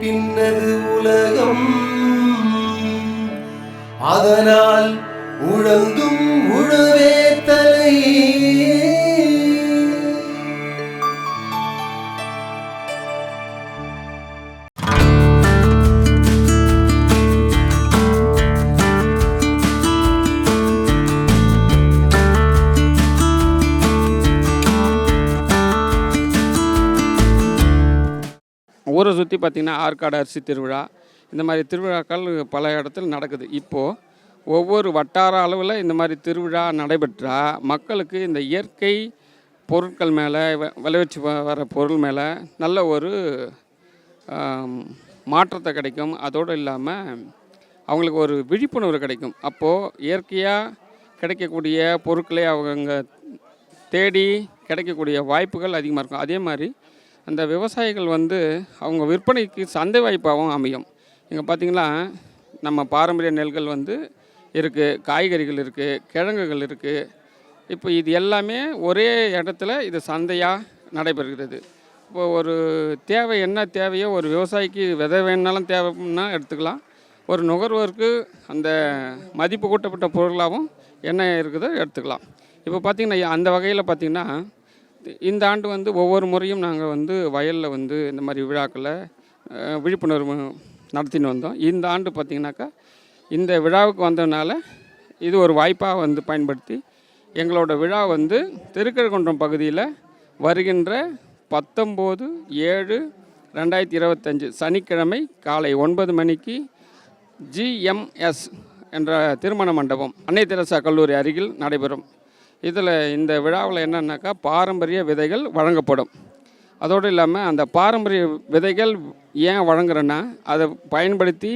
பின்னது உலகம், அதனால் உழந்தும் உழவே தலை. ஊரை சுற்றி பார்த்திங்கன்னா ஆற்காடு அரிசி திருவிழா இந்த மாதிரி திருவிழாக்கள் பல இடத்துல நடக்குது. இப்போது ஒவ்வொரு வட்டார அளவில் இந்த மாதிரி திருவிழா நடைபெற்றால் மக்களுக்கு இந்த இயற்கை பொருட்கள் மேலே விளைவிச்சு வர பொருள் மேலே நல்ல ஒரு மாற்றத்தை கிடைக்கும். அதோடு இல்லாமல் அவங்களுக்கு ஒரு விழிப்புணர்வு கிடைக்கும். அப்போது இயற்கையாக கிடைக்கக்கூடிய பொருட்களை அவங்க தேடி கிடைக்கக்கூடிய வாய்ப்புகள் அதிகமாக இருக்கும். அதே மாதிரி அந்த விவசாயிகள் அவங்க விற்பனைக்கு சந்தை வாய்ப்பாகவும் அமையும். இங்கே பார்த்திங்கன்னா நம்ம பாரம்பரிய நெல்கள் இருக்குது, காய்கறிகள் இருக்குது, கிழங்குகள் இருக்குது. இப்போ இது எல்லாமே ஒரே இடத்துல இது சந்தையாக நடைபெறுகிறது. இப்போ ஒரு தேவை என்ன தேவையோ ஒரு விவசாயிக்கு விதை வேணாலும் தேவைன்னா எடுத்துக்கலாம். ஒரு நுகர்வோருக்கு அந்த மதிப்பு கூட்டப்பட்ட பொருளாகவும் என்ன இருக்குதோ எடுத்துக்கலாம். இப்போ பார்த்திங்கன்னா அந்த வகையில் பார்த்திங்கன்னா இந்த ஆண்டு ஒவ்வொரு முறையும் நாங்கள் வயலில் இந்த மாதிரி விழாக்களை விழிப்புணர்வு நடத்தின்னு வந்தோம். இந்த ஆண்டு பார்த்திங்கனாக்கா இந்த விழாவுக்கு வந்ததுனால இது ஒரு வாய்ப்பாக பயன்படுத்தி எங்களோட விழா திருக்கழுக்குன்றம் பகுதியில் வருகின்ற 19/7/2025 சனிக்கிழமை காலை 9 மணிக்கு GMS என்ற திருமண மண்டபம் அன்னை தெரசா கல்லூரி அருகில் நடைபெறும். இதில் இந்த விழாவில் என்னன்னாக்கா பாரம்பரிய விதைகள் வழங்கப்படும். அதோடு இல்லாமல் அந்த பாரம்பரிய விதைகள் ஏன் வழங்குறேன்னா அதை பயன்படுத்தி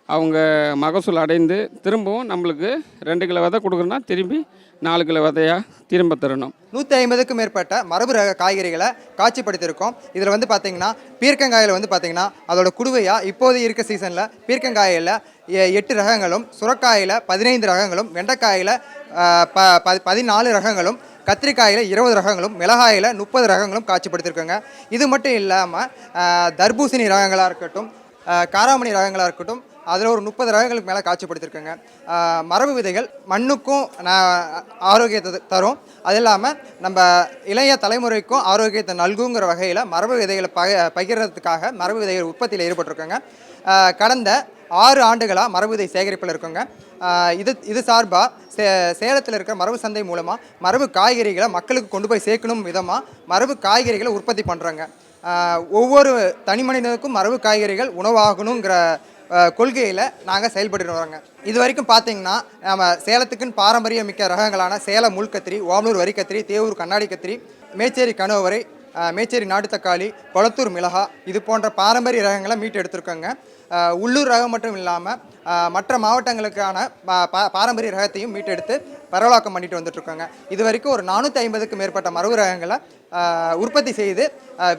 அவங்க மகசூல் அடைந்து திரும்பவும் நம்மளுக்கு 2 கிலோ விதை கொடுக்குறோன்னா திரும்பி 4 கிலோ விதையாக திரும்ப தரணும். 150க்கும் மேற்பட்ட மரபு ரக காய்கறிகளை காட்சிப்படுத்தியிருக்கோம். இதில் பார்த்திங்கன்னா பீர்க்கங்காயில் பார்த்திங்கன்னா அதோட குடுவையாக இப்போது இருக்க சீசனில் பீர்க்கங்காயில் 8 ரகங்களும், சுரக்காயில் 15 ரகங்களும், வெண்டைக்காயில் 14 ரகங்களும், கத்திரிக்காயில் 20 ரகங்களும், மிளகாயில் 30 ரகங்களும் காட்சிப்படுத்தியிருக்கோங்க. இது மட்டும் இல்லாமல் தர்பூசணி ரகங்களாக இருக்கட்டும், காராமணி ரகங்களாக இருக்கட்டும், அதில் ஒரு 30 ரகங்களுக்கு மேலே காட்சிப்படுத்தியிருக்கோங்க. மரபு விதைகள் மண்ணுக்கும் ஆரோக்கியத்தை தரும். அது இல்லாமல் நம்ம இளைய தலைமுறைக்கும் ஆரோக்கியத்தை நல்குங்கிற வகையில் மரபு விதைகளை பகிர்றதுக்காக மரபு விதைகள் உற்பத்தியில் ஈடுபட்டிருக்கோங்க. கடந்த 6 ஆண்டுகளாக மரபு விதை சேகரிப்பில் இருக்குங்க. இது சார்பாக சேலத்தில் இருக்கிற மரபு சந்தை மூலமாக மரபு காய்கறிகளை மக்களுக்கு கொண்டு போய் சேர்க்கணும் விதமாக மரபு காய்கறிகளை உற்பத்தி பண்ணுறாங்க. ஒவ்வொரு தனி மனிதனுக்கும் மரபு காய்கறிகள் உணவாகணுங்கிற கொள்கையில் நாங்கள் செயல்பட்டு வரோங்க. இது வரைக்கும் பார்த்திங்கன்னா நம்ம சேலத்துக்குன்னு பாரம்பரிய மிக்க ரகங்களான சேலம் முள்கத்திரி, ஓமலூர் வரிக்கத்திரி, தேவூர் கண்ணாடி கத்திரி, மேச்சேரி கனோவரை, மேச்சேரி நாட்டு தக்காளி, கொளத்தூர் மிளகா இது போன்ற பாரம்பரிய ரகங்களை மீட்டு எடுத்திருக்கோங்க. உள்ளூர் ரகம் மட்டும் இல்லாமல் மற்ற மாவட்டங்களுக்கான பாரம்பரிய ரகத்தையும் மீட்டெடுத்து பரவலாக்கம் பண்ணிட்டு வந்துட்டுருக்காங்க. இது வரைக்கும் ஒரு 450க்கும் மேற்பட்ட மரபு ரகங்களை உற்பத்தி செய்து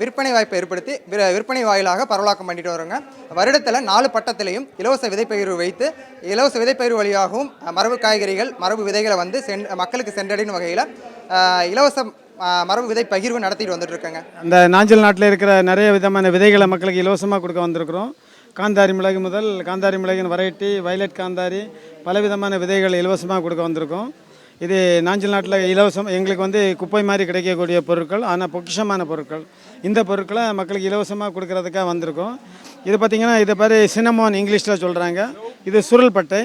விற்பனை வாய்ப்பை ஏற்படுத்தி விற்பனை வாயிலாக பரவலாக்கம் பண்ணிட்டு வரோங்க. வருடத்தில் 4 பட்டத்திலையும் இலவச விதைப்பயிர் வைத்து இலவச விதைப்பயிர் வழியாகவும் மரபு காய்கறிகள் மரபு விதைகளை மக்களுக்கு சென்றடையும் வகையில் இலவச மரபு விதை பகிர்வு நடத்திட்டு வந்துட்டு இருக்காங்க. அந்த நாஞ்சல் நாட்டில் இருக்கிற நிறைய விதமான விதைகளை மக்களுக்கு இலவசமாக கொடுக்க வந்திருக்கிறோம். காந்தாரி மிளகு முதல் காந்தாரி மிளகின் வெரைட்டி, வயலட் காந்தாரி, பலவிதமான விதைகள் இலவசமாக கொடுக்க வந்திருக்கோம். இது நாஞ்சல் நாட்டில் இலவசம் எங்களுக்கு குப்பை மாதிரி கிடைக்கக்கூடிய பொருட்கள், ஆனால் பொக்கிஷமான பொருட்கள். இந்த பொருட்களை மக்களுக்கு இலவசமாக கொடுக்கறதுக்காக வந்திருக்கோம். இது பார்த்திங்கன்னா இது பேர் சின்னமோன் இங்கிலீஷில் சொல்கிறாங்க. இது சுருள் பட்டை.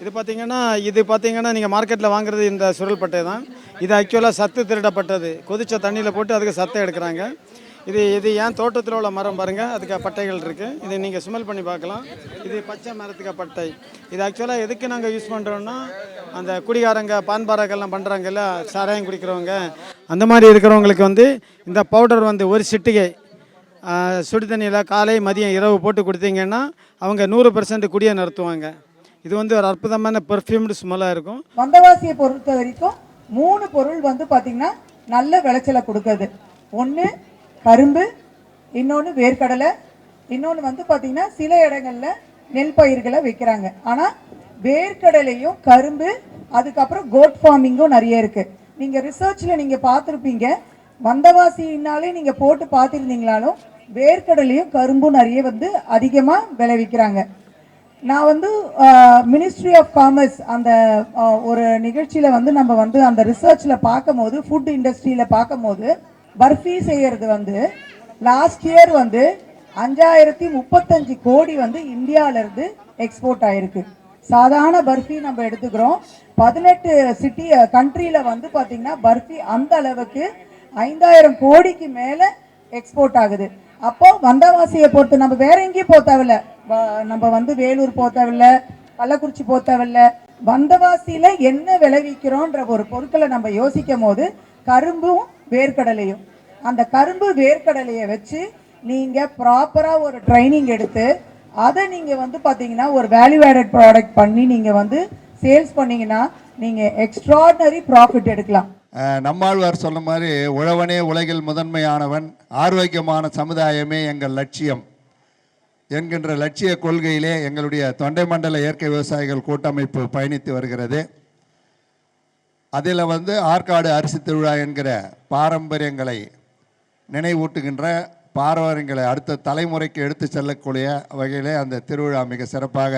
இது பார்த்திங்கன்னா நீங்கள் மார்க்கெட்டில் வாங்குறது இந்த சுருள் பட்டை தான். இது ஆக்சுவலாக சத்து திருடப்பட்டது. கொதித்த தண்ணியில் போட்டு அதுக்கு சத்தை எடுக்கிறாங்க. இது ஏன் தோட்டத்தில் உள்ள மரம் பாருங்கள், அதுக்கு பட்டைகள் இருக்குது. இதை நீங்கள் ஸ்மெல் பண்ணி பார்க்கலாம். இது பச்சை மரத்துக்கு பட்டை. இது ஆக்சுவலாக எதுக்கு நாங்கள் யூஸ் பண்ணுறோன்னா அந்த குடிகாரங்க பான்பாராக்கெல்லாம் பண்ணுறாங்கல்ல, சாராயம் குடிக்கிறவங்க, அந்த மாதிரி இருக்கிறவங்களுக்கு இந்த பவுடர் ஒரு சிட்டிகை சுடு தண்ணியில் காலை மதியம் இரவு போட்டு கொடுத்தீங்கன்னா அவங்க 100% குடியை நிறுத்துவாங்க. இது ஒரு அற்புதமான பெர்ஃப்யூம்டு ஸ்மெல்லாக இருக்கும். வந்தவாசியை பொறுத்த வரைக்கும் 3 பொருள் பார்த்தீங்கன்னா நல்ல விளைச்சலை கொடுக்குது. ஒன்று கரும்பு, இன்னொன்று வேர்க்கடலை, இன்னொன்று பார்த்தீங்கன்னா சில இடங்களில் நெல் பயிர்களை வைக்கிறாங்க. ஆனால் வேர்க்கடலையும் கரும்பு அதுக்கப்புறம் கோட் ஃபார்மிங்கும் நிறைய இருக்குது. நீங்கள் ரிசர்ச்சில் நீங்கள் பார்த்துருப்பீங்க. வந்தவாசினாலே நீங்கள் போட்டு பார்த்துருந்தீங்களாலும் வேர்க்கடலையும் கரும்பும் நிறைய வந்து அதிகமாக விளைவிக்கிறாங்க. நான் வந்து மினிஸ்ட்ரி ஆஃப் காமர்ஸ் அந்த ஒரு நிகழ்ச்சியில் வந்து நம்ம வந்து அந்த ரிசர்ச்சில் பார்க்கும்போது, ஃபுட் இண்டஸ்ட்ரியில் பார்க்கும்போது, பர்ஃபி செய்கிறது வந்து லாஸ்ட் இயர் வந்து 5035 கோடி வந்து இந்தியாவிலேருந்து எக்ஸ்போர்ட் ஆகிருக்கு. சாதாரண பர்ஃபி நம்ம எடுத்துக்கிறோம், 18 கண்ட்ரியில் வந்து பார்த்திங்கன்னா பர்ஃபி அந்த அளவுக்கு 5000 கோடிக்கு மேலே எக்ஸ்போர்ட் ஆகுது. அப்போ வந்தவாசியை பொறுத்து நம்ம வேற எங்கேயும் போக தேவையில்ல, நம்ம வந்து வேலூர் போக தேவையில்ல, கள்ளக்குறிச்சி போக தேவையில்ல, வந்தவாசியில் என்ன விளைவிக்கிறோன்ற ஒரு பொருட்களை நம்ம யோசிக்கும் போது கரும்பும் வேர்க்கடலையும், அந்த கரும்பு வேர்க்கடலையை வச்சு நீங்கள் ப்ராப்பராக ஒரு ட்ரைனிங் எடுத்து அதை நீங்கள் வந்து பார்த்தீங்கன்னா ஒரு வேல்யூ ஆடட் ப்ராடக்ட் பண்ணி நீங்கள் வந்து சேல்ஸ் பண்ணிங்கன்னா நீங்கள் எக்ஸ்ட்ராடனரி ப்ராஃபிட் எடுக்கலாம். நம்மாழ்வார் சொன்ன மாதிரி உழவனே உலகில் முதன்மையானவன், ஆரோக்கியமான சமுதாயமே எங்கள் லட்சியம் என்கின்ற லட்சிய கொள்கையிலே எங்களுடைய தொண்டை மண்டல இயற்கை விவசாயிகள் கூட்டமைப்பு பயணித்து வருகிறது. அதில் வந்து ஆற்காடு அரிசி திருவிழா என்கிற பாரம்பரியங்களை நினைவூட்டுகின்ற, பாரம்பரியங்களை அடுத்த தலைமுறைக்கு எடுத்து செல்லக்கூடிய வகையிலே அந்த திருவிழா மிக சிறப்பாக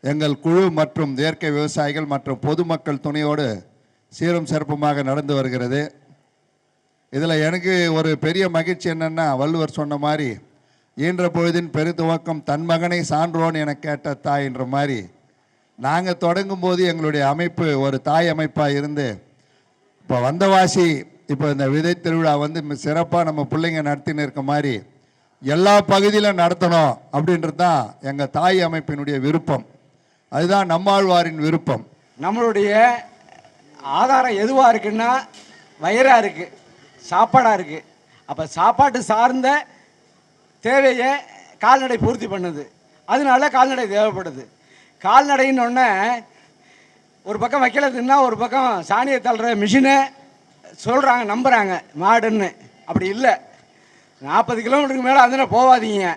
எங்கள் குழு மற்றும் இயற்கை விவசாயிகள் மற்றும் பொதுமக்கள் துணையோடு சீரும் சிறப்புமாக நடந்து வருகிறது. இதில் எனக்கு ஒரு பெரிய மகிழ்ச்சி என்னென்னா, வள்ளுவர் சொன்ன மாதிரி ஈன்ற பொழுதின் பெருதுவக்கம் தன் மகனை சான்றோன் என கேட்ட தாய் என்ற மாதிரி நாங்கள் தொடங்கும் போது எங்களுடைய அமைப்பு ஒரு தாய் அமைப்பாக இருந்து இப்போ வந்தவாசி இப்போ இந்த விதை திருவிழா வந்து சிறப்பாக நம்ம பிள்ளைங்க நடத்தின்னு இருக்க மாதிரி எல்லா பகுதியிலும் நடத்தணும் அப்படின்றது தான் எங்கள் தாய் அமைப்பினுடைய விருப்பம். அதுதான் நம்மாழ்வாரின் விருப்பம். நம்மளுடைய ஆதாரம் எதுவாக இருக்குன்னா வயிறாக இருக்குது, சாப்பாடாக இருக்குது. அப்போ சாப்பாட்டு சார்ந்த தேவையை கால்நடை பூர்த்தி பண்ணுது, அதனால கால்நடை தேவைப்படுது. கால்நடைன்னொன்னே ஒரு பக்கம் வைக்கலதுன்னா ஒரு பக்கம் சாணியை தள்ளுற மிஷினை சொல்கிறாங்க, நம்புகிறாங்க மாடுன்னு. அப்படி இல்லை, 40 கிலோமீட்டருக்கு மேலே அதில் போகாதீங்க,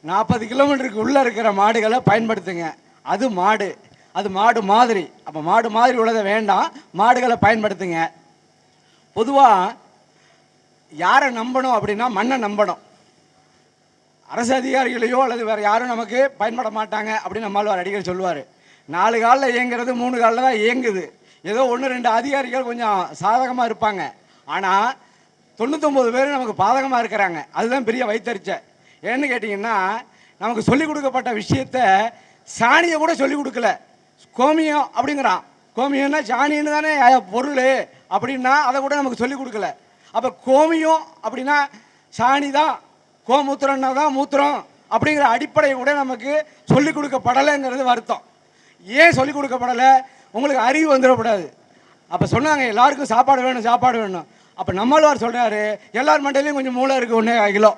40 கிலோமீட்டருக்கு உள்ளே இருக்கிற மாடுகளை பயன்படுத்துங்க. அது மாடு, அது மாடு மாதிரி. அப்போ மாடு மாதிரி உள்ளதை வேண்டாம், மாடுகளை பயன்படுத்துங்க. பொதுவாக யாரை நம்பணும் அப்படின்னா மண்ணை நம்பணும். அரசு அதிகாரிகளையோ அல்லது வேறு யாரும் நமக்கு பயன்பட மாட்டாங்க அப்படின்னு நம்மாழ்வார் அடிக்கடி சொல்லுவார். 4 காலில் இயங்குறது 3 காலில் தான் இயங்குது. ஏதோ 1-2 அதிகாரிகள் கொஞ்சம் சாதகமாக இருப்பாங்க, ஆனால் 99 பேர் நமக்கு பாதகமாக இருக்கிறாங்க. அதுதான் பெரிய வைத்தறிச்ச. ஏன்னு கேட்டிங்கன்னா, நமக்கு சொல்லிக் கொடுக்கப்பட்ட விஷயத்த சாணியை கூட சொல்லிக் கொடுக்கல. கோமியம் அப்படிங்கிறான், கோமியம்னா சாணின்னு தானே பொருள் அப்படின்னா அதை கூட நமக்கு சொல்லிக் கொடுக்கல. அப்போ கோமியம் அப்படின்னா சாணி தான், கோமூத்திரம்னா தான் மூத்திரம் அப்படிங்கிற அடிப்படையை கூட நமக்கு சொல்லிக் கொடுக்கப்படலைங்கிறது வருத்தம். ஏன் சொல்லிக் கொடுக்கப்படலை? உங்களுக்கு அறிவு வந்துடக்கூடாது. அப்போ சொன்னாங்க எல்லாருக்கும் சாப்பாடு வேணும், சாப்பாடு வேணும். அப்போ நம்மாழ்வார் சொல்கிறாரு, எல்லார் மண்டையிலையும் கொஞ்சம் மூளை இருக்குது, 1.5 கிலோ,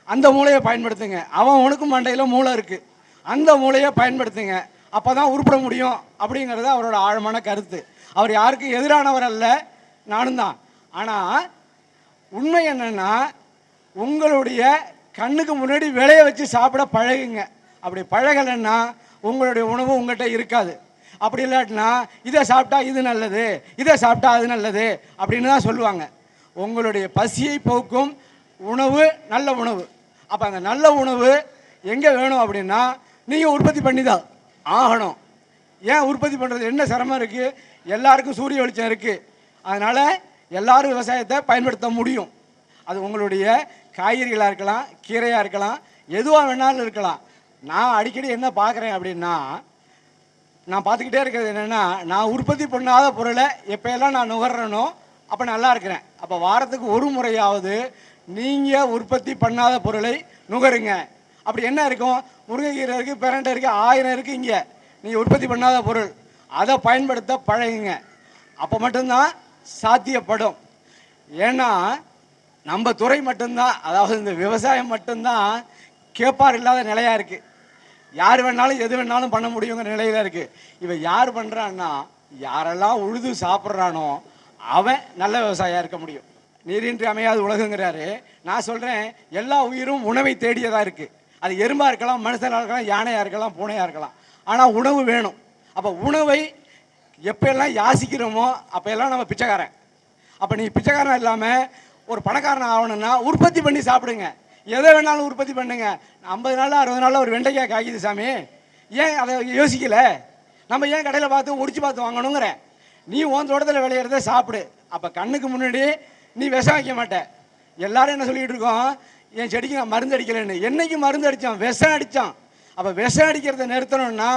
அந்த மூளையை பயன்படுத்துங்க. அவன் உனக்கும் மண்டையில் மூளை இருக்குது, அந்த மூளையை பயன்படுத்துங்க, அப்போ தான் உருப்பட முடியும் அப்படிங்கிறது அவரோட ஆழமான கருத்து. அவர் யாருக்கும் எதிரானவர் அல்ல, நானும் தான். ஆனால் உண்மை என்னென்னா, உங்களுடைய கண்ணுக்கு முன்னாடி விளைய வச்சு சாப்பிட பழகுங்க. அப்படி பழகலைன்னா உங்களுடைய உணவு உங்கள்கிட்ட இருக்காது. அப்படி இல்லாட்டினா இதை சாப்பிட்டா இது நல்லது, இதை சாப்பிட்டா அது நல்லது அப்படின்னு தான் சொல்லுவாங்க. உங்களுடைய பசியை போக்கும் உணவு நல்ல உணவு. அப்போ அந்த நல்ல உணவு எங்கே வேணும் அப்படின்னா நீங்கள் உற்பத்தி பண்ணி தான் ஆகணும். ஏன் உற்பத்தி பண்ணுறது என்ன சிரமம் இருக்குது? எல்லாருக்கும் சூரிய வெளிச்சம் இருக்குது, அதனால் எல்லாரும் விவசாயத்தை பயன்படுத்த முடியும். அது உங்களுடைய காய்கறிகளாக இருக்கலாம், கீரையாக இருக்கலாம், எதுவாக வேணாலும் இருக்கலாம். நான் அடிக்கடி என்ன பார்க்குறேன் அப்படின்னா, நான் பார்த்துக்கிட்டே இருக்கிறது என்னென்னா, நான் உற்பத்தி பண்ணாத பொருளை எப்போயெல்லாம் நான் நுகர்றேனோ அப்போ நல்லா இருக்கிறேன். அப்போ வாரத்துக்கு ஒரு முறையாவது நீங்கள் உற்பத்தி பண்ணாத பொருளை நுகருங்க. அப்படி என்ன இருக்கும்? முருங்கைக்கீரை இருக்குது, பிரண்டை இருக்குது, 1000 இருக்குது. இங்கே நீங்கள் உற்பத்தி பண்ணாத பொருள், அதை பயன்படுத்த பழகுங்க. அப்போ மட்டும்தான் சாத்தியப்படும். ஏன்னா நம்ம துறை மட்டும்தான், அதாவது இந்த விவசாயம் மட்டும்தான் கேட்பார் இல்லாத நிலையாக இருக்குது. யார் வேணாலும் எது வேணாலும் பண்ண முடியுங்கிற நிலையில் இருக்குது. இவன் யார் பண்ணுறான்னா, யாரெல்லாம் உழுது சாப்பிட்றானோ அவன் நல்ல விவசாயியாக இருக்க முடியும். நீரின்றி அமையாது உலகங்கிறாரு. நான் சொல்கிறேன், எல்லா உயிரும் உணவை தேடியதாக இருக்குது. அது எறும்பாக இருக்கலாம், மனுஷனாக இருக்கலாம், யானையாக இருக்கலாம், பூனையாக இருக்கலாம். ஆனால் உணவு வேணும். அப்போ உணவை எப்போல்லாம் யாசிக்கிறோமோ அப்போல்லாம் நம்ம பிச்சைக்காரன். அப்போ நீ பிச்சைக்காரன் இல்லாமல் ஒரு பணக்காரன் ஆகணும்னா உற்பத்தி பண்ணி சாப்பிடுங்க. எதை வேணாலும் உற்பத்தி பண்ணுங்க. 50 நாள் 60 நாளில் ஒரு வெண்டைக்காய் காய்க்குது சாமி. ஏன் அதை யோசிக்கல? நம்ம ஏன் கடையில் பார்த்து ஒடிச்சு பார்த்து வாங்கணுங்கிற? நீ உன் தோட்டத்தில் விளையிறத சாப்பிடு. அப்போ கண்ணுக்கு முன்னாடி நீ விஷம் வைக்க மாட்டே. எல்லாரும் என்ன சொல்லிகிட்டு இருக்கோம், என் செடிக்கு நான் மருந்து அடிக்கலைன்னு. என்னைக்கு மருந்து அடித்தான்? விஷம் அடித்தான். அப்போ விஷம் அடிக்கிறத நிறுத்தணும்னா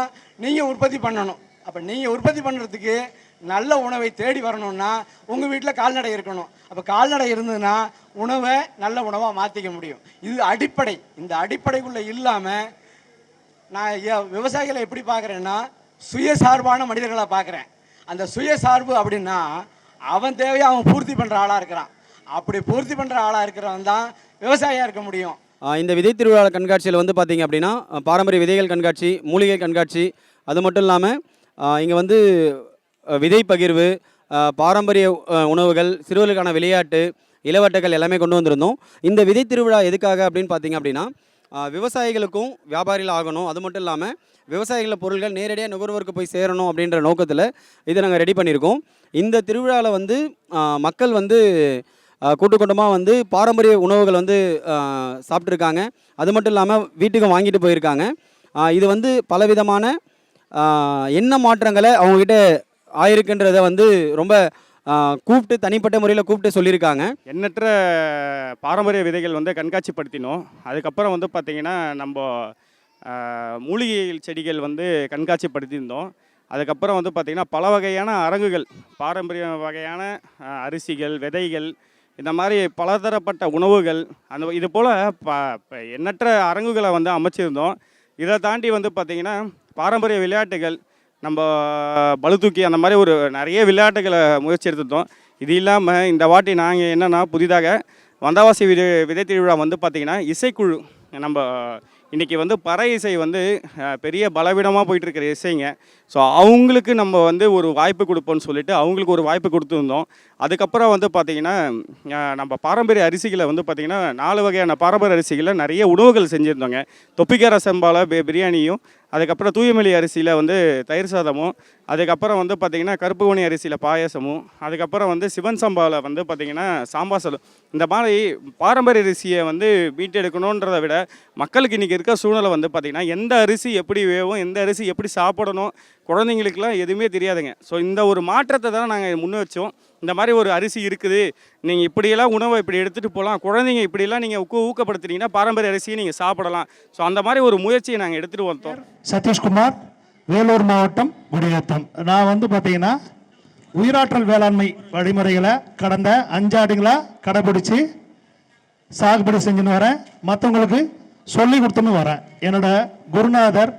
நீங்கள் உற்பத்தி பண்ணணும். அப்போ நீங்கள் உற்பத்தி பண்ணுறதுக்கு நல்ல உணவை தேடி வரணும்னா உங்கள் வீட்டில் கால்நடை இருக்கணும். அப்போ கால்நடை இருந்ததுன்னா உணவை நல்ல உணவாக மாற்றிக்க முடியும். இது அடிப்படை. இந்த அடிப்படைக்குள்ளே இல்லாமல் நான் விவசாயிகளை எப்படி பார்க்குறேன்னா சுயசார்பான மனிதர்களை பார்க்குறேன். அந்த சுயசார்பு அப்படின்னா அவன் தேவையை அவன் பூர்த்தி பண்ணுற ஆளாக இருக்கிறான். அப்படி பூர்த்தி பண்ணுற ஆளாக இருக்கிறவன் தான் விவசாயியாக இருக்க முடியும். இந்த விதை திருவிழா கண்காட்சியில் வந்து பார்த்திங்க அப்படின்னா பாரம்பரிய விதைகள் கண்காட்சி, மூலிகை கண்காட்சி, அது மட்டும் இல்லாமல் இங்கே வந்து விதை பகிர்வு, பாரம்பரிய உணவுகள், சிறுவர்களுக்கான விளையாட்டு, இளவட்டங்கள் எல்லாமே கொண்டு வந்திருந்தோம். இந்த விதை திருவிழா எதுக்காக அப்படின்னு பார்த்தீங்க அப்படின்னா விவசாயிகளுக்கும் வியாபாரிகள் ஆகணும், அது மட்டும் இல்லாமல் விவசாயிகள பொருட்கள் நேரடியாக நுகர்வோருக்கு போய் சேரணும் அப்படின்ற நோக்கத்தில் இதை நாங்கள் ரெடி பண்ணியிருக்கோம். இந்த திருவிழாவில் வந்து மக்கள் வந்து கூட்டமாக வந்து பாரம்பரிய உணவுகள் வந்து சாப்பிட்ருக்காங்க. அது மட்டும் இல்லாமல் வீட்டுக்கும் வாங்கிட்டு போயிருக்காங்க. இது வந்து பலவிதமான என்ன மாற்றங்களை அவங்கக்கிட்ட ஆயிருக்குன்றதை வந்து ரொம்ப கூப்பிட்டு தனிப்பட்ட முறையில் கூப்பிட்டு சொல்லியிருக்காங்க. எண்ணற்ற பாரம்பரிய விதைகள் வந்து கண்காட்சிப்படுத்தினோம். அதுக்கப்புறம் வந்து பார்த்திங்கன்னா நம்ம மூலிகை செடிகள் வந்து கண்காட்சிப்படுத்தியிருந்தோம். அதுக்கப்புறம் வந்து பார்த்திங்கன்னா பல வகையான அரங்குகள், பாரம்பரிய வகையான அரிசிகள், விதைகள், இந்த மாதிரி பலதரப்பட்ட உணவுகள், அந்த இது போல் எண்ணற்ற அரங்குகளை வந்து அமைச்சிருந்தோம். இதை தாண்டி வந்து பார்த்திங்கன்னா பாரம்பரிய விளையாட்டுகள், நம்ம பளுதூக்கி அந்த மாதிரி ஒரு நிறைய விளையாட்டுகளை முயற்சி எடுத்துட்டோம். இது இல்லாமல் இந்த வாட்டி நாங்கள் என்னென்னா புதிதாக வந்தாவாசி விதை திருவிழா வந்து பார்த்திங்கன்னா இசைக்குழு, நம்ம இன்றைக்கி வந்து பறை இசை வந்து பெரிய பலவீனமாக போயிட்டுருக்கிற இசைங்க. ஸோ அவங்களுக்கு நம்ம வந்து ஒரு வாய்ப்பு கொடுப்போம்னு சொல்லிட்டு அவங்களுக்கு ஒரு வாய்ப்பு கொடுத்துருந்தோம். அதுக்கப்புறம் வந்து பார்த்திங்கன்னா நம்ம பாரம்பரிய அரிசிகளை வந்து பார்த்திங்கன்னா 4 வகையான பாரம்பரிய அரிசிகளில் நிறைய உணவுகள் செஞ்சுருந்தோங்க. தொப்பிக்கார செம்பால பிரியாணியும், அதுக்கப்புறம் தூயமல்லி அரிசியில் வந்து தயிர் சாதமும், அதுக்கப்புறம் வந்து பார்த்திங்கன்னா கருப்புவணி அரிசியில் பாயசமும், அதுக்கப்புறம் வந்து சிவன் சம்பாவில் வந்து பார்த்திங்கன்னா சாம்பார் சாதம். இந்த மாதிரி பாரம்பரிய அரிசியை வந்து மீட்டெடுக்கணுன்றதை விட மக்களுக்கு இன்றைக்கி இருக்க சூழ்நிலை வந்து பார்த்திங்கன்னா எந்த அரிசி எப்படி வேவும், எந்த அரிசி எப்படி சாப்பிடணும், குழந்தைங்களுக்குலாம் எதுவுமே தெரியாதுங்க. ஸோ இந்த ஒரு மாற்றத்தை தான் நாங்கள் முன் வச்சோம். இந்த மாதிரி ஒரு அரிசி இருக்குது, நீங்கள் இப்படியெல்லாம் உணவை இப்படி எடுத்துகிட்டு போகலாம், குழந்தைங்க இப்படியெல்லாம் நீங்கள் ஊக்கப்படுத்துனீங்கன்னா பாரம்பரிய அரிசியை நீங்கள் சாப்பிடலாம். ஸோ அந்த மாதிரி ஒரு முயற்சியை நாங்கள் எடுத்துகிட்டு வந்தோம். சதீஷ்குமார், வேலூர் மாவட்டம், குடியாத்தம். நான் வந்து பார்த்தீங்கன்னா உயிராற்றல் வேளாண்மை வழிமுறைகளை கடந்த 5 ஆண்டுகளாக கடைபிடிச்சி சாகுபடி செஞ்சுன்னு வரேன். மற்றவங்களுக்கு சொல்லி கொடுத்துன்னு வரேன். என்னோட குருநாதர்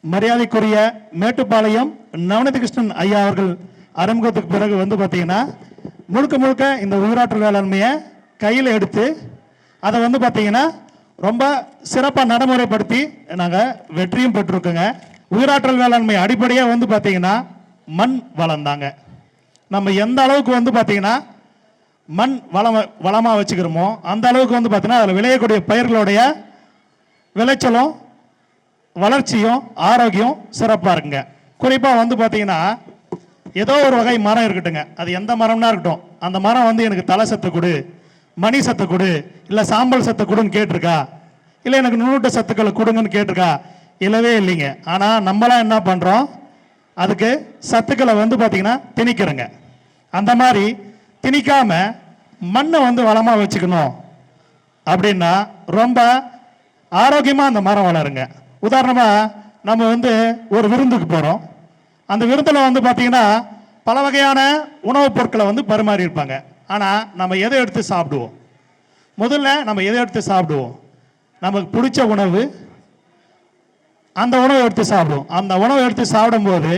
மரியாதைக்குரிய மேட்டுப்பாளையம் நவநீத கிருஷ்ணன் ஐயா அவர்கள் அறிமுகத்துக்கு பிறகு வந்து பார்த்தீங்கன்னா முழுக்க முழுக்க இந்த உயிராற்றல் வேளாண்மையை கையில் எடுத்து அதை வந்து பார்த்தீங்கன்னா ரொம்ப சிறப்பாக நடைமுறைப்படுத்தி நாங்கள் வெற்றியும் பெற்றிருக்கோங்க. உயிராற்றல் வேளாண்மை அடிப்படையாக வந்து பார்த்தீங்கன்னா மண் வளம் தாங்க. நம்ம எந்த அளவுக்கு வந்து பார்த்தீங்கன்னா மண் வளமாக வச்சுக்கிறோமோ அந்த அளவுக்கு வந்து பார்த்தீங்கன்னா அதில் விளையக்கூடிய பயிர்களுடைய விளைச்சலும் வளர்ச்சியும் ஆரோக்கியம் சிறப்பாக இருக்குங்க. குறிப்பாக வந்து பார்த்தீங்கன்னா ஏதோ ஒரு வகை மரம் இருக்கட்டுங்க, அது எந்த மரம்னா இருக்கட்டும், அந்த மரம் வந்து எனக்கு தலை சத்து கொடு, மணி சத்து கொடு, இல்லை சாம்பல் சத்து கொடுன்னு கேட்டிருக்கா, இல்லை எனக்கு நுண்ணூட்ட சத்துக்களை கொடுங்கன்னு கேட்டிருக்கா? இல்லவே இல்லைங்க. ஆனால் நம்மளாம் என்ன பண்ணுறோம், அதுக்கு சத்துக்களை வந்து பார்த்திங்கன்னா திணிக்கிறோங்க. அந்த மாதிரி திணிக்காமல் மண்ணை வந்து வளமாக வச்சுக்கணும் அப்படின்னா ரொம்ப ஆரோக்கியமாக அந்த மரம் வளருங்க. உதாரணமாக நம்ம வந்து ஒரு விருந்துக்கு போகிறோம். அந்த விருந்தில் வந்து பார்த்திங்கன்னா பல வகையான உணவுப் பொருட்களை வந்து பரிமாறி இருப்பாங்க. ஆனால் நம்ம எதை எடுத்து சாப்பிடுவோம்? முதல்ல நம்ம எதை எடுத்து சாப்பிடுவோம்? நமக்கு பிடிச்ச உணவு, அந்த உணவை எடுத்து சாப்பிடுவோம். அந்த உணவை எடுத்து சாப்பிடும்போது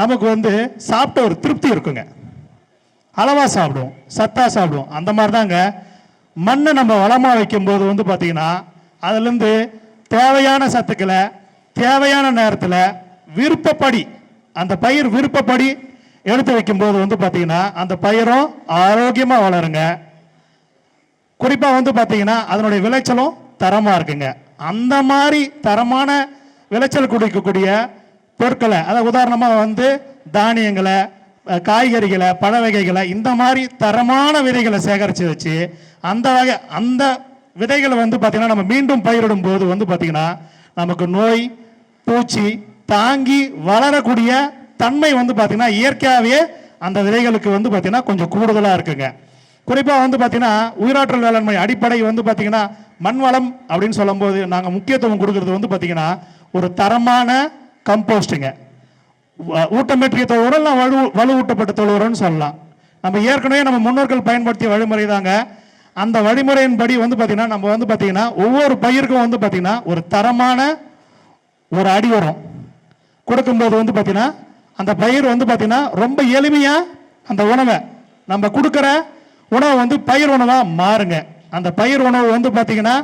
நமக்கு வந்து சாப்பிட்ட ஒரு திருப்தி இருக்குங்க. அளவாக சாப்பிடுவோம், சத்தாக சாப்பிடுவோம். அந்த மாதிரி தாங்க மண்ணை நம்ம வளமாக வைக்கும்போது வந்து பார்த்திங்கன்னா அதுலேருந்து தேவையான சத்துக்களை தேவையான நேரத்தில் விருப்பப்படி, அந்த பயிர் விருப்பப்படி எடுத்து வைக்கும்போது வந்து பார்த்திங்கன்னா அந்த பயிரும் ஆரோக்கியமாக வளருங்க. குறிப்பாக வந்து பார்த்திங்கன்னா அதனுடைய விளைச்சலும் தரமாக இருக்குங்க. அந்த மாதிரி தரமான விளைச்சல் கொடுக்கக்கூடிய பொருட்களை, அதாவது உதாரணமாக வந்து தானியங்களை, காய்கறிகளை, பழ வகைகளை, இந்த மாதிரி தரமான விதைகளை சேகரித்து வச்சு அந்த விதைகளை வந்து பார்த்திங்கன்னா நம்ம மீண்டும் பயிரிடும் போது வந்து பார்த்திங்கன்னா நமக்கு நோய் பூச்சி தாங்கி வளரக்கூடிய தன்மை வந்து பார்த்திங்கன்னா இயற்கையாகவே அந்த விதைகளுக்கு வந்து பார்த்திங்கன்னா கொஞ்சம் கூடுதலாக இருக்குங்க. குறிப்பாக வந்து பார்த்திங்கன்னா உயிராற்றல் வேளாண்மை அடிப்படை வந்து பார்த்திங்கன்னா மண் வளம் அப்படின்னு சொல்லும்போது நாங்கள் முக்கியத்துவம் கொடுக்கறது வந்து பார்த்திங்கன்னா ஒரு தரமான கம்போஸ்ட்டுங்க. ஊட்டமேற்றிய தொழு உரம் வலுவூட்டப்பட்ட தொழு உரம்னு சொல்லலாம். நம்ம ஏற்கனவே நம்ம முன்னோர்கள் பயன்படுத்திய வழிமுறை தாங்க. அந்த வழிமுறையின்படி வந்து பார்த்திங்கன்னா நம்ம வந்து பார்த்திங்கன்னா ஒவ்வொரு பயிருக்கும் வந்து பார்த்திங்கன்னா ஒரு தரமான ஒரு அடி உரம் கொடுக்கும்போது வந்து பார்த்திங்கன்னா அந்த பயிர் வந்து பார்த்திங்கன்னா ரொம்ப எளிமையாக அந்த உணவை நம்ம கொடுக்குற உணவு வந்து பயிர் உணவாக மாறுங்க. அந்த பயிர் உணவு வந்து பார்த்திங்கன்னா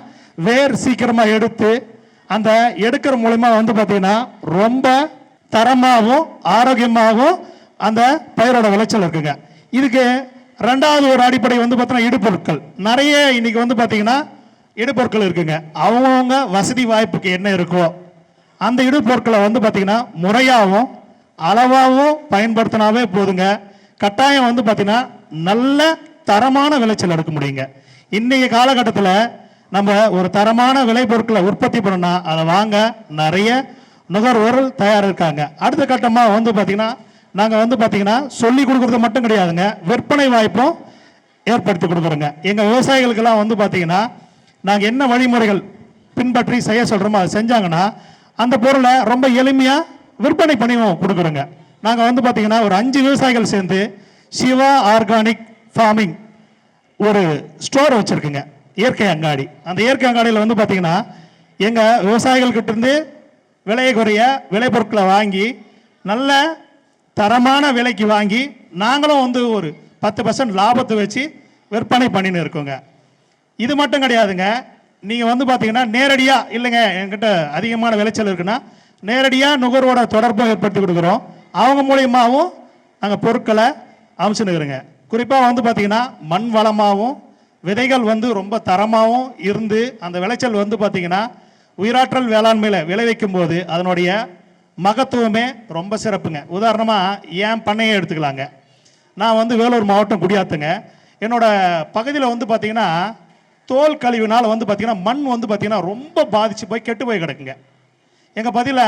வேர் சீக்கிரமாக எடுத்து அந்த எடுக்கிற மூலமா வந்து பார்த்திங்கன்னா ரொம்ப தரமாகவும் ஆரோக்கியமாகவும் அந்த பயிரோட விளைச்சல் இருக்குங்க. இதுக்கு ரெண்டாவது ஒரு அடிப்படை வந்து பார்த்தீங்கன்னா இடுபொருட்கள். நிறைய இன்னைக்கு வந்து பார்த்தீங்கன்னா இடுபொருட்கள் இருக்குங்க. அவங்கவுங்க வசதி வாய்ப்புக்கு என்ன இருக்கோ அந்த இடுபொருட்களை வந்து பார்த்தீங்கன்னா முறையாகவும் அளவாகவும் பயன்படுத்தினாவே போதுங்க. கட்டாயம் வந்து பார்த்தீங்கன்னா நல்ல தரமான விளைச்சல் எடுக்க முடியுங்க. இன்றைய காலகட்டத்தில் நம்ம ஒரு தரமான விளைபொருட்களை உற்பத்தி பண்ணோம்னா அதை வாங்க நிறைய நுகர்வோர்கள் தயார் இருக்காங்க. அடுத்த கட்டமாக வந்து பார்த்தீங்கன்னா நாங்கள் வந்து பார்த்தீங்கன்னா சொல்லி கொடுக்குறது மட்டும் கிடையாதுங்க, விற்பனை வாய்ப்பும் ஏற்படுத்தி கொடுக்குறோங்க. எங்கள் விவசாயிகளுக்கெல்லாம் வந்து பார்த்தீங்கன்னா நாங்கள் என்ன வழிமுறைகள் பின்பற்றி செய்ய சொல்கிறோமோ அதை செஞ்சாங்கன்னா அந்த பொருளை ரொம்ப எளிமையாக விற்பனை பண்ணியும் கொடுக்குறோங்க. நாங்கள் வந்து பார்த்தீங்கன்னா ஒரு 5 விவசாயிகள் சேர்ந்து சிவா ஆர்கானிக் ஃபார்மிங் ஒரு ஸ்டோர் வச்சுருக்குங்க, இயற்கை அங்காடி. அந்த இயற்கை அங்காடியில் வந்து பார்த்தீங்கன்னா எங்கள் விவசாயிகள்கிட்டருந்து விலையை குறைய விளைபொருட்களை வாங்கி நல்ல தரமான விலைக்கு வாங்கி நாங்களும் வந்து ஒரு 10% லாபத்தை வச்சு விற்பனை பண்ணின்னு இருக்கோங்க. இது மட்டும் கிடையாதுங்க, நீங்கள் வந்து பார்த்தீங்கன்னா நேரடியாக இல்லைங்க என்கிட்ட அதிகமான விளைச்சல் இருக்குன்னா நேரடியாக நுகர்வோட தொடர்பும் ஏற்படுத்தி கொடுக்குறோம். அவங்க மூலியமாகவும் நாங்கள் பொருட்களை அமைச்சுன்னுக்குறோங்க. குறிப்பாக வந்து பார்த்தீங்கன்னா மண் வளமாகவும் விதைகள் வந்து ரொம்ப தரமாகவும் இருந்து அந்த விளைச்சல் வந்து பார்த்தீங்கன்னா உயிராற்றல் வேளாண்மையில் விளைவிக்கும் போது அதனுடைய மகத்துவமே ரொம்ப சிறப்புங்க. உதாரணமாக என் பண்ணையை எடுத்துக்கலாங்க. நான் வந்து வேலூர் மாவட்டம் குடியாத்துங்க. என்னோட பகுதியில் வந்து பார்த்தீங்கன்னா தோல் கழிவுனால் வந்து பார்த்தீங்கன்னா மண் வந்து பார்த்தீங்கன்னா ரொம்ப பாதிச்சு போய் கெட்டு போய் கிடக்குங்க. எங்கள் பகுதியில்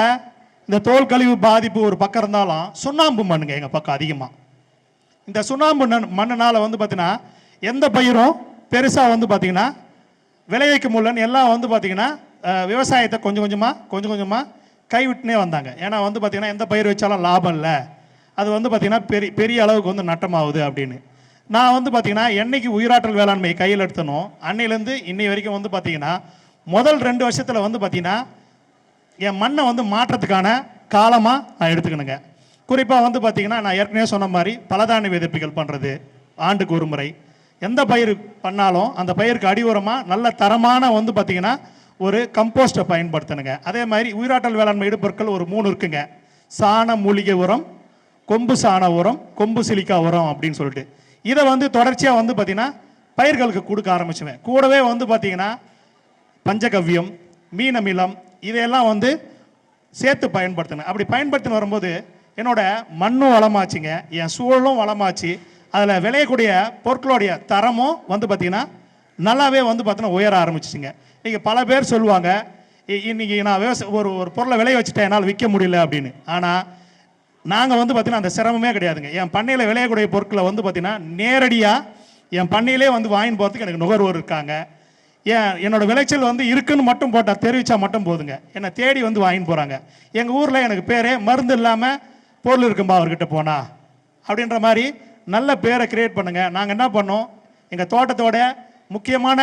இந்த தோல் கழிவு பாதிப்பு ஒரு பக்கம் இருந்தாலும் சுண்ணாம்பு மண்ணுங்க எங்கள் பக்கம் அதிகமாக. இந்த சுண்ணாம்பு மண்ணுனால் வந்து பார்த்தீங்கன்னா எந்த பயிரும் பெருசாக வந்து பார்த்தீங்கன்னா விளைவிக்க முடியலன்னு எல்லாம் வந்து பார்த்தீங்கன்னா விவசாயத்தை கொஞ்சம் கொஞ்சமாக கைவிட்டுனே வந்தாங்க. ஏன்னா வந்து பார்த்தீங்கன்னா எந்த பயிர் வச்சாலும் லாபம் இல்லை, அது வந்து பார்த்தீங்கன்னா பெரிய அளவுக்கு வந்து நட்டமாகுது அப்படின்னு. நான் வந்து பார்த்தீங்கன்னா என்னைக்கு உயிராற்றல் வேளாண்மை கையில் எடுத்தனோ அன்னையிலேருந்து இன்னை வரைக்கும் வந்து பார்த்தீங்கன்னா முதல் 2 வருஷத்தில் வந்து பார்த்தீங்கன்னா என் மண்ணை வந்து மாற்றத்துக்கான காலமாக நான் எடுத்துக்கணுங்க. குறிப்பாக வந்து பார்த்தீங்கன்னா நான் ஏற்கனவே சொன்ன மாதிரி பலதானிய விதைப்புகள் பண்ணுறது, ஆண்டுக்கு ஒரு முறை எந்த பயிர் பண்ணாலும் அந்த பயிருக்கு அடி உரமாக நல்ல தரமான வந்து பார்த்தீங்கன்னா ஒரு கம்போஸ்ட்டை பயன்படுத்தணுங்க. அதே மாதிரி உயிராற்றல் வேளாண்மை இடுபொருட்கள் ஒரு 3 இருக்குங்க. சாண மூலிகை உரம், கொம்பு சாண உரம், கொம்பு சிலிக்கா உரம் அப்படின்னு சொல்லிட்டு இதை வந்து தொடர்ச்சியாக வந்து பார்த்தீங்கன்னா பயிர்களுக்கு கொடுக்க ஆரம்பிச்சுவேன். கூடவே வந்து பார்த்தீங்கன்னா பஞ்சகவ்யம், மீன் அமிலம் இதையெல்லாம் வந்து சேர்த்து பயன்படுத்தினேன். அப்படி பயன்படுத்தின்னு வரும்போது என்னோட மண்ணும் வளமாச்சுங்க, என் சூழலும் வளமாச்சு. அதில் விளையக்கூடிய பொருட்களுடைய தரமும் வந்து பார்த்திங்கன்னா நல்லாவே வந்து பார்த்தீங்கன்னா உயர ஆரம்பிச்சிச்சுங்க. இன்றைக்கி பல பேர் சொல்லுவாங்க இன்றைக்கி நான் ஒரு பொருளை விளைய வச்சுட்டேன் என்னால் விற்க முடியல அப்படின்னு. ஆனால் நாங்கள் வந்து பார்த்திங்கன்னா அந்த சிரமமே கிடையாதுங்க. என் பண்ணையில் விளையக்கூடிய பொருட்களை வந்து பார்த்திங்கன்னா நேரடியாக என் பண்ணையிலே வந்து வாங்கின்னு போகிறதுக்கு எனக்கு நுகர்வோர் இருக்காங்க. என்னோடய விளைச்சல் வந்து இருக்குன்னு மட்டும் போட்டால் தெரிவித்தா மட்டும் போதுங்க, என்னை தேடி வந்து வாங்கின்னு போகிறாங்க. எங்கள் ஊரில் எனக்கு பேரே மருந்து இல்லாமல் பொருள் இருக்கும்பா அவர்கிட்ட போனா அப்படின்ற மாதிரி நல்ல பேரை கிரியேட் பண்ணுங்கள். நாங்கள் என்ன பண்ணோம், எங்கள் தோட்டத்தோட முக்கியமான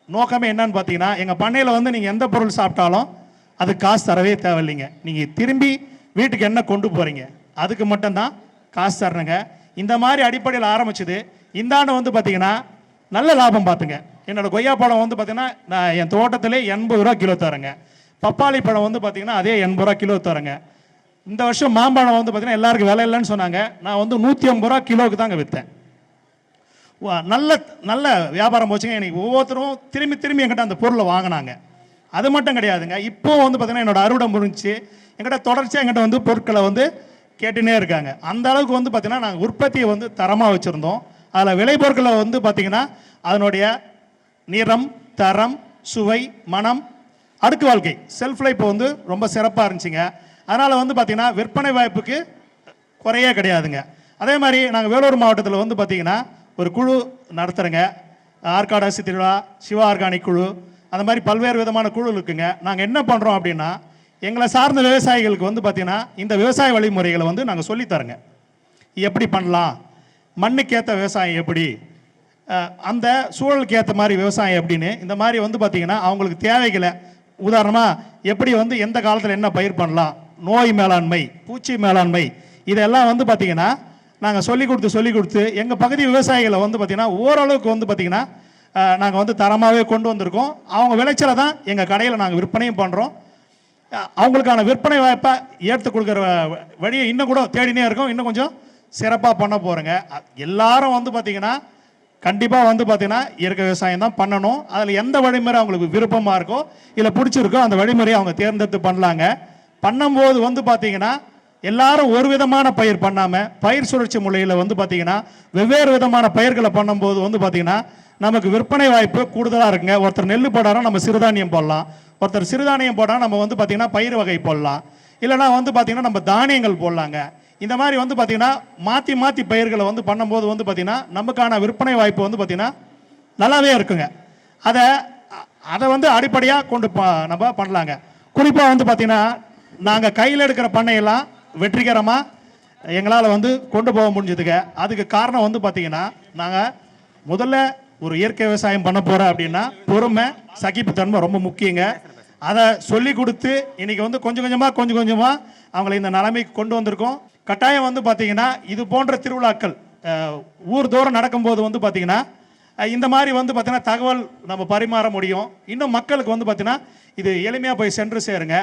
நோக்கமே என்னன்னு பார்த்தீங்கன்னா எங்கள் பண்ணையில் வந்து நீங்கள் எந்த பொருள் சாப்பிட்டாலும் அதுக்கு காசு தரவே தேவையில்லைங்க. நீங்கள் திரும்பி வீட்டுக்கு என்ன கொண்டு போகிறீங்க அதுக்கு மட்டும்தான் காசு தரணுங்க. இந்த மாதிரி அடிப்படையில் ஆரம்பிச்சது. இந்த ஆண்டு வந்து பார்த்தீங்கன்னா நல்ல லாபம் பார்த்துங்க. என்னோடய கொய்யா பழம் வந்து பார்த்தீங்கன்னா நான் என் தோட்டத்திலே 80 ரூபா கிலோ தரேங்க. பப்பாளி பழம் வந்து பார்த்தீங்கன்னா அதே 80 ரூபா கிலோ தரேங்க. இந்த வருஷம் மாம்பழம் வந்து பார்த்தீங்கன்னா எல்லாருக்கும் விலை இல்லைன்னு சொன்னாங்க, நான் வந்து 150 ரூபா கிலோவுக்கு தாங்க விற்றேன். நல்ல வியாபாரம் போச்சுங்க. எனக்கு ஒவ்வொருத்தரும் திரும்பி என்கிட்ட அந்த பொருளை வாங்கினாங்க. அது மட்டும் கிடையாதுங்க, இப்போ வந்து பார்த்தீங்கன்னா என்னோட அறுவடை முடிஞ்சு என்கிட்ட தொடர்ச்சியாக என்கிட்ட வந்து பொருட்களை வந்து கேட்டுனே இருக்காங்க. அந்த அளவுக்கு வந்து பார்த்தீங்கன்னா நாங்கள் உற்பத்தியை வந்து தரமாக வச்சுருந்தோம். அதில் விளைபொருட்களை வந்து பார்த்திங்கன்னா அதனுடைய நிறம், தரம், சுவை, மனம், அடுக்கு வாழ்க்கை, செல்ஃப் லைஃப் வந்து ரொம்ப சிறப்பாக இருந்துச்சுங்க. அதனால் வந்து பார்த்திங்கன்னா விற்பனை வாய்ப்புக்கு குறையே கிடையாதுங்க. அதே மாதிரி நாங்கள் வேலூர் மாவட்டத்தில் வந்து பார்த்திங்கன்னா ஒரு குழு நடத்துகிறோங்க. ஆற்காடு அரிசி திருவிழா, சிவா ஆர்கானிக் குழு, அந்த மாதிரி பல்வேறு விதமான குழு இருக்குங்க. நாங்கள் என்ன பண்ணுறோம் அப்படின்னா, எங்களை சார்ந்த விவசாயிகளுக்கு வந்து பார்த்திங்கன்னா இந்த விவசாய வழிமுறைகளை வந்து நாங்கள் சொல்லித்தரோங்க. எப்படி பண்ணலாம், மண்ணுக்கேற்ற விவசாயம் எப்படி, அந்த சூழலுக்கு ஏற்ற மாதிரி விவசாயம் எப்படின்னு இந்த மாதிரி வந்து பார்த்திங்கன்னா அவங்களுக்கு தேவைகளை உதாரணமாக எப்படி வந்து எந்த காலத்தில் என்ன பயிர் பண்ணலாம், நோய் மேலாண்மை, பூச்சி மேலாண்மை, இதெல்லாம் வந்து பார்த்திங்கன்னா நாங்கள் சொல்லிக் கொடுத்து எங்கள் பகுதி விவசாயிகளை வந்து பார்த்திங்கன்னா ஓரளவுக்கு வந்து பார்த்திங்கன்னா நாங்கள் வந்து தரமாகவே கொண்டு வந்திருக்கோம். அவங்க விளைச்சலை தான் எங்கள் கடையில் நாங்கள் விற்பனையும் பண்ணுறோம். அவங்களுக்கான விற்பனை வாய்ப்பை ஏற்று கொடுக்குற வழியை இன்னும் கூட தேடினே இருக்கோம். இன்னும் கொஞ்சம் சிறப்பாக பண்ண போகிறோங்க. எல்லாரும் வந்து பார்த்திங்கன்னா கண்டிப்பாக வந்து பார்த்திங்கன்னா இயற்கை விவசாயம் தான் பண்ணணும். அதில் எந்த வழிமுறை அவங்களுக்கு விருப்பமாக இருக்கோ இல்லை பிடிச்சிருக்கோ அந்த வழிமுறையை அவங்க தேர்ந்தெடுத்து பண்ணலாங்க. பண்ணும்போது வந்து பார்த்திங்கன்னா எல்லாரும் ஒரு விதமான பயிர் பண்ணாமல் பயிர் சுழற்சி முறையில் வந்து பார்த்திங்கன்னா வெவ்வேறு விதமான பயிர்களை பண்ணும்போது வந்து பார்த்திங்கன்னா நமக்கு விற்பனை வாய்ப்பு கூடுதலாக இருக்குங்க. ஒருத்தர் நெல் போடாமல் நம்ம சிறுதானியம் போடலாம், ஒருத்தர் சிறுதானியம் போடால் நம்ம வந்து பார்த்திங்கன்னா பயிர் வகை போடலாம், இல்லைனா வந்து பார்த்திங்கன்னா நம்ம தானியங்கள் போடலாங்க. இந்த மாதிரி வந்து பார்த்திங்கன்னா மாற்றி பயிர்களை வந்து பண்ணும்போது வந்து பார்த்திங்கன்னா நமக்கான விற்பனை வாய்ப்பு வந்து பார்த்திங்கன்னா நல்லாவே இருக்குங்க. அதை வந்து அடிப்படையாக கொண்டு நம்ம பண்ணலாங்க. குறிப்பாக வந்து பார்த்திங்கன்னா நாங்கள் கையில் எடுக்கிற பண்ணையெல்லாம் வெற்றிகரமாக எங்களால் வந்து கொண்டு போக முடிஞ்சதுங்க. அதுக்கு காரணம் வந்து பார்த்திங்கன்னா நாங்கள் முதல்ல ஒரு இயற்கை விவசாயம் பண்ண போகிறோம் அப்படின்னா பொறுமை, சகிப்புத்தன்மை ரொம்ப முக்கியங்க. அதை சொல்லி கொடுத்து இன்றைக்கி வந்து கொஞ்சம் கொஞ்சமாக அவங்களை இந்த நிலைமைக்கு கொண்டு வந்திருக்கோம். கட்டாயம் வந்து பார்த்திங்கன்னா இது போன்ற திருவிழாக்கள் ஊர் தோறும் நடக்கும்போது வந்து பார்த்திங்கன்னா இந்த மாதிரி வந்து பார்த்திங்கன்னா தகவல் நம்ம பரிமாற முடியும். இன்னும் மக்களுக்கு வந்து பார்த்திங்கன்னா இது எளிமையாக போய் சென்று சேருங்க.